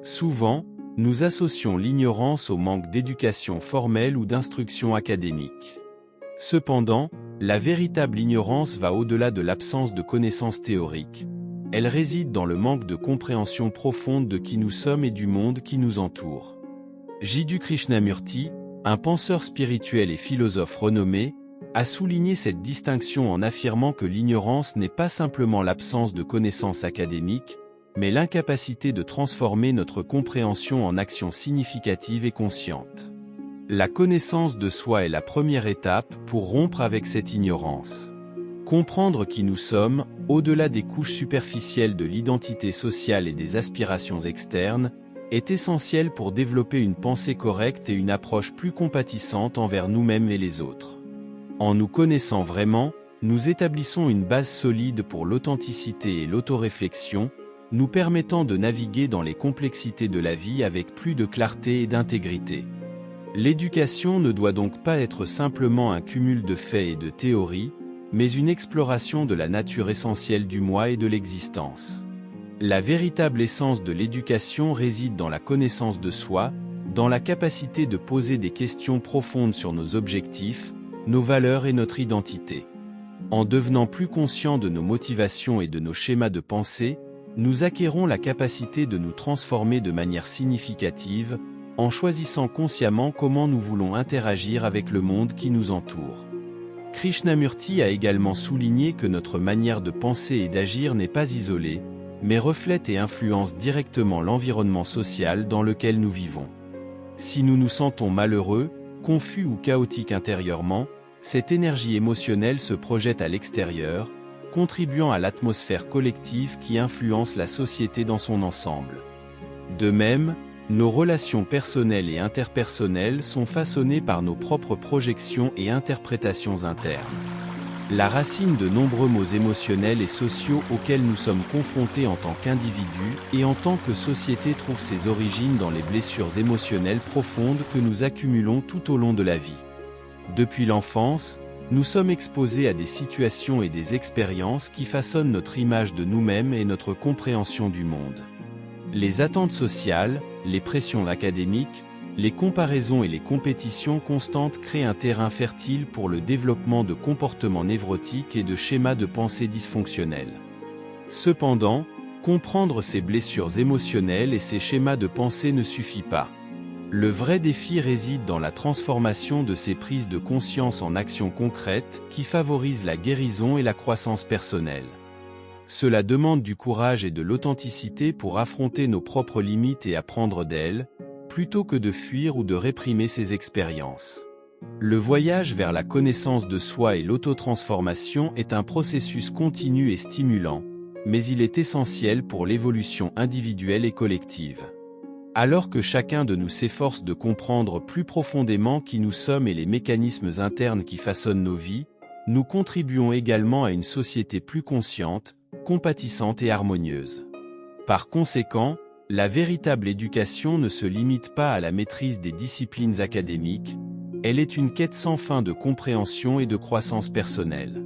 Souvent, nous associons l'ignorance au manque d'éducation formelle ou d'instruction académique. Cependant, la véritable ignorance va au-delà de l'absence de connaissances théoriques. Elle réside dans le manque de compréhension profonde de qui nous sommes et du monde qui nous entoure. Jiddu Krishnamurti, un penseur spirituel et philosophe renommé, a souligné cette distinction en affirmant que l'ignorance n'est pas simplement l'absence de connaissances académiques, mais l'incapacité de transformer notre compréhension en action significative et consciente. La connaissance de soi est la première étape pour rompre avec cette ignorance. Comprendre qui nous sommes, au-delà des couches superficielles de l'identité sociale et des aspirations externes, est essentiel pour développer une pensée correcte et une approche plus compatissante envers nous-mêmes et les autres. En nous connaissant vraiment, nous établissons une base solide pour l'authenticité et l'autoréflexion, nous permettant de naviguer dans les complexités de la vie avec plus de clarté et d'intégrité. L'éducation ne doit donc pas être simplement un cumul de faits et de théories, mais une exploration de la nature essentielle du moi et de l'existence. La véritable essence de l'éducation réside dans la connaissance de soi, dans la capacité de poser des questions profondes sur nos objectifs, nos valeurs et notre identité. En devenant plus conscients de nos motivations et de nos schémas de pensée, nous acquérons la capacité de nous transformer de manière significative, en choisissant consciemment comment nous voulons interagir avec le monde qui nous entoure. Krishnamurti a également souligné que notre manière de penser et d'agir n'est pas isolée, mais reflète et influence directement l'environnement social dans lequel nous vivons. Si nous nous sentons malheureux, confus ou chaotiques intérieurement, cette énergie émotionnelle se projette à l'extérieur, contribuant à l'atmosphère collective qui influence la société dans son ensemble. De même, nos relations personnelles et interpersonnelles sont façonnées par nos propres projections et interprétations internes. La racine de nombreux maux émotionnels et sociaux auxquels nous sommes confrontés en tant qu'individus et en tant que société trouve ses origines dans les blessures émotionnelles profondes que nous accumulons tout au long de la vie. Depuis l'enfance, nous sommes exposés à des situations et des expériences qui façonnent notre image de nous-mêmes et notre compréhension du monde. Les attentes sociales, les pressions académiques, les comparaisons et les compétitions constantes créent un terrain fertile pour le développement de comportements névrotiques et de schémas de pensée dysfonctionnels. Cependant, comprendre ces blessures émotionnelles et ces schémas de pensée ne suffit pas. Le vrai défi réside dans la transformation de ces prises de conscience en actions concrètes qui favorisent la guérison et la croissance personnelle. Cela demande du courage et de l'authenticité pour affronter nos propres limites et apprendre d'elles, plutôt que de fuir ou de réprimer ces expériences. Le voyage vers la connaissance de soi et l'autotransformation est un processus continu et stimulant, mais il est essentiel pour l'évolution individuelle et collective. Alors que chacun de nous s'efforce de comprendre plus profondément qui nous sommes et les mécanismes internes qui façonnent nos vies, nous contribuons également à une société plus consciente, compatissante et harmonieuse. Par conséquent, la véritable éducation ne se limite pas à la maîtrise des disciplines académiques, elle est une quête sans fin de compréhension et de croissance personnelle.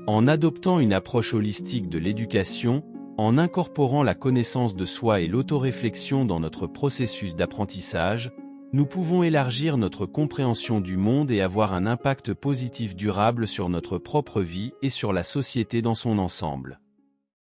En adoptant une approche holistique de l'éducation, en incorporant la connaissance de soi et l'autoréflexion dans notre processus d'apprentissage, nous pouvons élargir notre compréhension du monde et avoir un impact positif durable sur notre propre vie et sur la société dans son ensemble.